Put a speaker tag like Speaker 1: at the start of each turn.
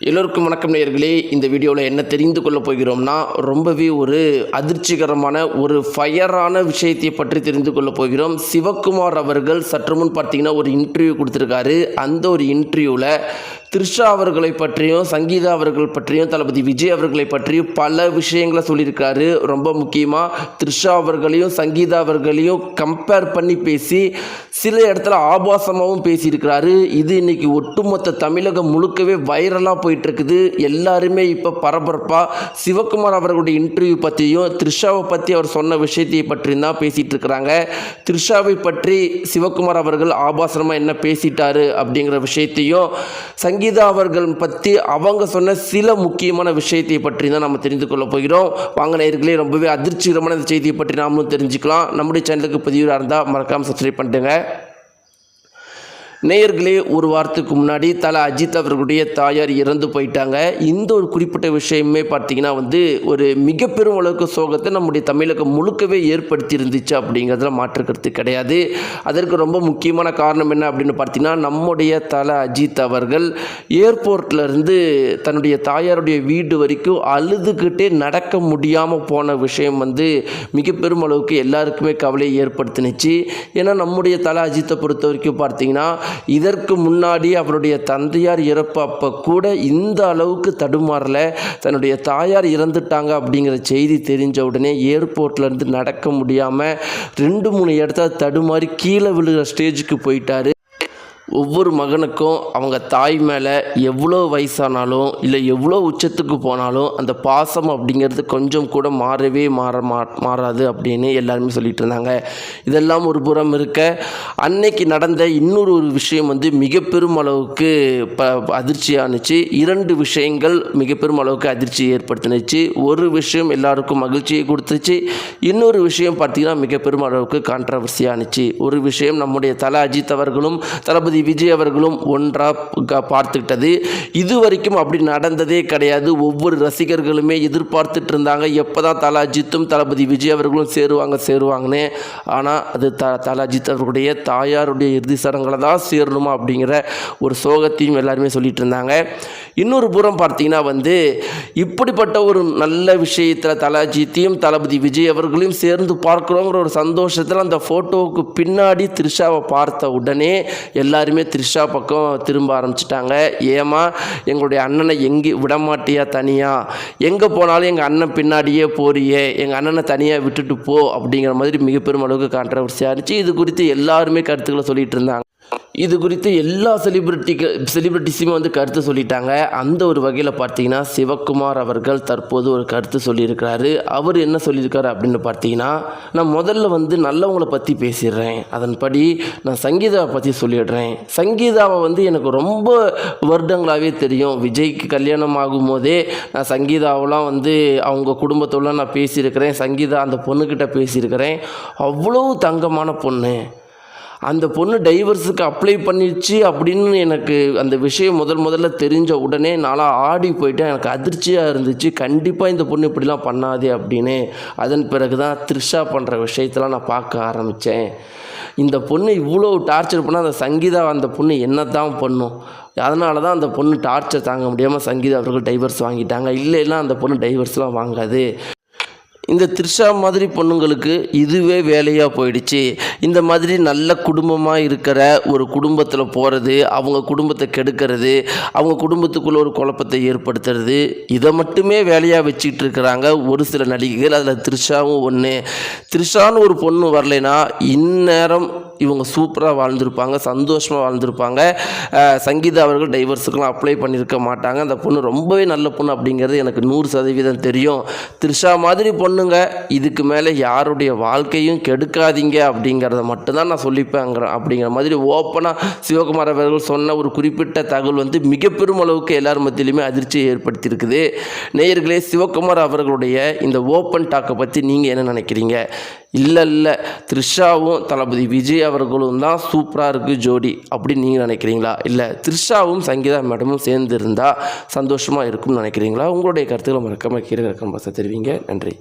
Speaker 1: எல்லோருக்கும் வணக்கம் நேயர்களே. இந்த வீடியோவில் என்ன தெரிந்து கொள்ள போகிறோம்னா, ரொம்பவே ஒரு அதிர்ச்சிகரமான ஒரு ஃபயரான விஷயத்தை பற்றி தெரிந்து கொள்ள போகிறோம். சிவகுமார் அவர்கள் சற்று முன் பார்த்தீங்கன்னா ஒரு இன்டர்வியூ கொடுத்துருக்காரு. அந்த ஒரு இன்டர்வியூவில் த்ரிஷா அவர்களை பற்றியும் சங்கீதா அவர்கள் பற்றியும் தளபதி விஜய் அவர்களை பற்றியும் பல விஷயங்களை சொல்லியிருக்காரு. ரொம்ப முக்கியமாக த்ரிஷா அவர்களையும் சங்கீதா அவர்களையும் கம்பேர் பண்ணி பேசி சில இடத்துல ஆபாசமாகவும் பேசியிருக்கிறாரு. இது இன்னைக்கு ஒட்டுமொத்த தமிழகம் முழுக்கவே வைரலாக போயிட்டுருக்குது. எல்லாருமே இப்போ பரபரப்பாக சிவகுமார் அவர்களுடைய இன்டர்வியூ பற்றியும் த்ரிஷாவை பற்றி அவர் சொன்ன விஷயத்தை பற்றியும் தான் பேசிகிட்டு இருக்கிறாங்க. த்ரிஷாவை பற்றி சிவகுமார் அவர்கள் ஆபாசமாக என்ன பேசிட்டாரு அப்படிங்கிற விஷயத்தையும் சங்கீதா அவர்கள் பற்றி அவங்க சொன்ன சில முக்கியமான விஷயத்தை பற்றி தான் நம்ம தெரிந்து கொள்ள போகிறோம். வாங்க நேயர்களே, ரொம்பவே அதிர்ச்சிகரமான இந்த செய்தியை பற்றி நாமளும் தெரிஞ்சுக்கலாம். நம்முடைய சேனலுக்கு பதிவாக இருந்தால் மறக்காமல் சப்ஸ்கிரைப் பண்ணிட்டுங்க. நேயர்களே, ஒரு வாரத்துக்கு முன்னாடி தல அஜித் அவர்களுடைய தாயார் இறந்து போயிட்டாங்க. இந்த ஒரு குறிப்பிட்ட விஷயமே பார்த்தீங்கன்னா ஒரு மிக பெரும் அளவுக்கு சோகத்தை நம்முடைய தமிழகம் முழுக்கவே ஏற்படுத்தி இருந்துச்சு அப்படிங்கிறதுல மாற்றுக்கிறது கிடையாது. அதற்கு ரொம்ப முக்கியமான காரணம் என்ன அப்படின்னு பார்த்தீங்கன்னா, நம்முடைய தல அஜித் அவர்கள் ஏர்போர்ட்லேருந்து தன்னுடைய தாயாருடைய வீடு வரைக்கும் அழுதுகிட்டே நடக்க முடியாமல் போன விஷயம் மிக பெரும் அளவுக்கு எல்லாருக்குமே கவலையை ஏற்படுத்தினுச்சு. ஏன்னா நம்முடைய தல அஜித்தை பொறுத்த வரைக்கும் பார்த்தீங்கன்னா, இதற்கு முன்னாடி அவருடைய தந்தையார் இறப்பு அப்போ கூட இந்த அளவுக்கு தடுமாறல. தன்னுடைய தாயார் இறந்துட்டாங்க அப்படிங்கிற செய்தி தெரிஞ்ச உடனே ஏர்போர்ட்லேருந்து நடக்க முடியாமல் 2-3 இடத்துல தடுமாறி கீழே விழுகிற ஸ்டேஜுக்கு போயிட்டார். ஒவ்வொரு மகனுக்கும் அவங்க தாய் மேலே எவ்வளோ வயசானாலும் இல்லை எவ்வளோ உச்சத்துக்கு போனாலும் அந்த பாசம் அப்படிங்கிறது கொஞ்சம் கூட மாறாது அப்படின்னு எல்லாருமே சொல்லிட்டு இருந்தாங்க. இதெல்லாம் ஒரு புறம் இருக்க, அன்னைக்கு நடந்த இன்னொரு விஷயம் மிக பெரும் அளவுக்கு அதிர்ச்சியானுச்சு. 2 விஷயங்கள் மிக பெரும் அளவுக்கு அதிர்ச்சியை ஏற்படுத்தினுச்சு. ஒரு விஷயம் எல்லாருக்கும் மகிழ்ச்சியை கொடுத்துச்சு, இன்னொரு விஷயம் பார்த்தீங்கன்னா மிக பெரும் அளவுக்கு கான்ட்ரவர்சியானுச்சு. ஒரு விஷயம் நம்முடைய தல அஜித் அவர்களும் தளபதி விஜய் அவர்களும் ஒன்றாக பார்த்துக்கிட்டது. இது வரைக்கும் அப்படி நடந்ததே கிடையாது. ஒவ்வொரு ரசிகர்களுமே எதிர்பார்த்துட்டு இருந்தாங்க, எப்போதான் தல அஜித்தும் தளபதி விஜய் அவர்களும் சேருவாங்கன்னு. ஆனால் அது தல அஜித் அவர்களுடைய தாயாருடைய இறுதி சடங்குகளை தான் சேரணுமா அப்படிங்கிற ஒரு சோகத்தையும் எல்லாருமே சொல்லிட்டு இருந்தாங்க. இன்னொரு புறம் பார்த்தீங்கன்னா இப்படிப்பட்ட ஒரு நல்ல விஷயத்தில் தல அஜித்தையும் தளபதி விஜய் அவர்களையும் சேர்ந்து பார்க்குறோங்கிற ஒரு சந்தோஷத்தில் அந்த ஃபோட்டோவுக்கு பின்னாடி த்ரிஷாவை பார்த்த உடனே எல்லாருமே த்ரிஷா பக்கம் திரும்ப ஆரம்பிச்சிட்டாங்க. ஏமா எங்களுடைய அண்ணனை எங்கே விடமாட்டியா, தனியாக எங்கே போனாலும் எங்கள் அண்ணன் பின்னாடியே போறியே, எங்கள் அண்ணனை தனியாக விட்டுட்டு போ அப்படிங்கிற மாதிரி மிக பெரும் அளவுக்கு கான்ட்ரவர்சியாக இருந்துச்சு. இது குறித்து எல்லாருமே கருத்துக்களை சொல்லிட்டு இருந்தாங்க. இது குறித்து எல்லா செலிபிரிட்டிஸுமே கருத்து சொல்லிட்டாங்க. அந்த ஒரு வகையில் பார்த்தீங்கன்னா சிவகுமார் அவர்கள் தற்போது ஒரு கருத்து சொல்லியிருக்கிறாரு. அவர் என்ன சொல்லியிருக்காரு அப்படின்னு பார்த்தீங்கன்னா, நான் முதல்ல நல்லவங்களை பற்றி பேசிடுறேன், அதன்படி நான் சங்கீதாவை பற்றி சொல்லிடுறேன். சங்கீதாவை எனக்கு ரொம்ப வருடங்களாகவே தெரியும். விஜய்க்கு கல்யாணம் ஆகும் போதே நான் சங்கீதாவெலாம் அவங்க குடும்பத்தோட நான் பேசியிருக்கிறேன். சங்கீதா அந்த பொண்ணுக்கிட்ட பேசியிருக்கிறேன். அவ்வளோ தங்கமான பொண்ணு. அந்த பொண்ணு டைவர்ஸுக்கு அப்ளை பண்ணிடுச்சு அப்படின்னு எனக்கு அந்த விஷயம் முதல்ல தெரிஞ்ச உடனே நாளாக ஆடி போயிட்டேன். எனக்கு அதிர்ச்சியாக இருந்துச்சு. கண்டிப்பாக இந்த பொண்ணு இப்படிலாம் பண்ணாதே அப்படின்னு. அதன் பிறகு தான் த்ரிஷா பண்ணுற விஷயத்தெல்லாம் நான் பார்க்க ஆரம்பித்தேன். இந்த பொண்ணு இவ்வளோ டார்ச்சர் பண்ணால் அந்த சங்கீதா அந்த பொண்ணு என்ன தான் பண்ணும். அதனால தான் அந்த பொண்ணு டார்ச்சர் தாங்க முடியாமல் சங்கீதா அவர்கள் டைவர்ஸ் வாங்கிட்டாங்க. இல்லைன்னா அந்த பொண்ணு டைவர்ஸ்லாம் வாங்காது. இந்த த்ரிஷா மாதிரி பொண்ணுங்களுக்கு இதுவே வேலையாக போயிடுச்சு. இந்த மாதிரி நல்ல குடும்பமாக இருக்கிற ஒரு குடும்பத்தில் போகிறது, அவங்க குடும்பத்தை கெடுக்கிறது, அவங்க குடும்பத்துக்குள்ளே ஒரு குழப்பத்தை ஏற்படுத்துறது, இதை மட்டுமே வேலையாக வச்சுக்கிட்டு இருக்கிறாங்க ஒரு சில நடிகைகள். அதில் த்ரிஷாவும் ஒன்று. த்ரிஷான்னு ஒரு பொண்ணு வரலைன்னா இந்நேரம் இவங்க சூப்பராக வாழ்ந்திருப்பாங்க, சந்தோஷமாக வாழ்ந்திருப்பாங்க. சங்கீதா அவர்கள் டைவர்ஸுக்கெலாம் அப்ளை பண்ணியிருக்க மாட்டாங்க. அந்த பொண்ணு ரொம்பவே நல்ல பொண்ணு அப்படிங்கிறது எனக்கு 100% தெரியும். த்ரிஷா மாதிரி பொண்ணுங்க இதுக்கு மேலே யாருடைய வாழ்க்கையும் கெடுக்காதீங்க அப்படிங்கிறத மட்டும்தான் நான் சொல்லிப்பேங்கிறேன் அப்படிங்கிற மாதிரி ஓப்பனாக சிவகுமார் அவர்கள் சொன்ன ஒரு குறிப்பிட்ட தகவல் மிக பெரும் அளவுக்கு எல்லார் மத்தியிலுமே அதிர்ச்சியை ஏற்படுத்தியிருக்குது. நேயர்களே, சிவகுமார் அவர்களுடைய இந்த ஓப்பன் டாக்கை பற்றி நீங்கள் என்ன நினைக்கிறீங்க? இல்லை த்ரிஷாவும் தளபதி விஜய் அவர்களும் தான் சூப்பராக இருக்குது ஜோடி அப்படின்னு நீங்கள் நினைக்கிறீங்களா? இல்லை த்ரிஷாவும் சங்கீதா மேடமும் சேர்ந்து இருந்தால் சந்தோஷமாக இருக்கும்னு நினைக்கிறீங்களா? உங்களுடைய கருத்துக்களை மறக்காமல் கீழே தெரிவிங்க. நன்றி.